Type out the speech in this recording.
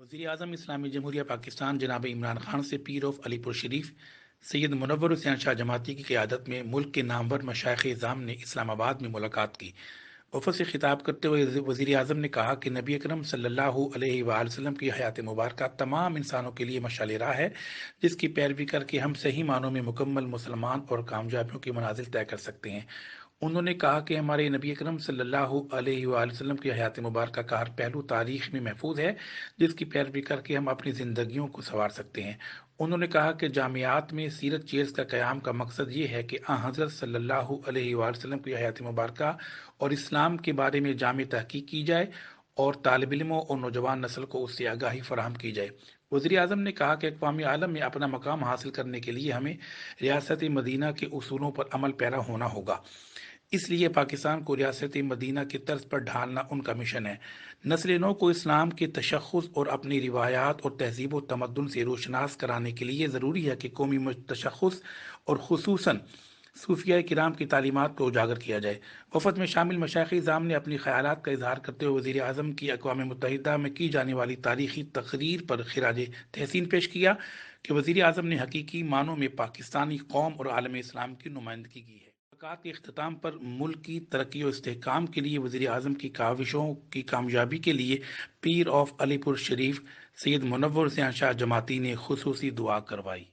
वज़ीर-ए-आज़म इस्लामी जमहूरिया पाकिस्तान जनाब इमरान खान से पीर ऑफ अलीपुर शरीफ सैयद मुनव्वर हुसैन शाह जमाती की क़यादत में मुल्क के नामवर मशाइख़-ए-इज़ाम ने इस्लामाबाद में मुलाकात की। वफ़द से खिताब करते हुए वज़ीर-ए-आज़म ने कहा कि नबी अकरम सल्लल्लाहु अलैहि वसल्लम की हयात मुबारक तमाम इंसानों के लिए मशाल राह है, जिसकी पैरवी करके हम सही मानों में मुकम्मल मुसलमान और कामयाबियों की मनाजिल तय कर सकते हैं। उन्होंने कहा कि हमारे नबी अकरम सल्लल्लाहु अलैहि वसल्लम की हयात मुबारक का हर पहलू तारीख में महफूज है, जिसकी पैरवी करके हम अपनी ज़िंदगियों को संवार सकते हैं। उन्होंने कहा कि जामियात में सीरत चेयर्स का क़याम का मकसद ये है कि हज़रत सल्लल्लाहु अलैहि वसल्लम की हयात मुबारक और इस्लाम के बारे में जामे तहकीक की जाए और तालिब इल्मों और नौजवान नस्ल को उससे आगाही फराहम की जाए। वज़ीर-ए-आज़म ने कहा कि अक़वाम आलम में अपना मकाम हासिल करने के लिए हमें रियासत मदीना के उसूलों पर अमल पैरा होना होगा। इसलिए पाकिस्तान को रियासत मदीना की तर्ज पर ढालना उनका मिशन है। नस्ल नौ को इस्लाम के तशख़्ख़ुस और अपनी रिवायात और तहज़ीब व तमद्दुन से रोशनास कराने के लिए ज़रूरी है कि कौमी तशख़्ख़ुस और ख़ुसूसन सूफिया किराम की तालीमात को उजागर किया जाए। वफ़द में शामिल मशाइख़-ए-इज़ाम ने अपनी ख़यालात का इज़हार करते हुए वज़ीर-ए-आज़म की अक़वाम मुत्तहिदा में की जाने वाली तारीख़ी तक़रीर पर ख़िराज तहसीन पेश किया कि वज़ीर-ए-आज़म ने हकीकी मानों में पाकिस्तानी कौम और आलम इस्लाम की नुमाइंदगी की है। मुलाकात के इख्तिताम पर मुल्क की तरक्की और इस्तेहकाम के लिए वज़ीर-ए-आज़म की काविशों की कामयाबी के लिए पीर ऑफ अलीपुर शरीफ सैयद मुनव्वर हुसैन शाह जमाती ने खुसूसी दुआ करवाई।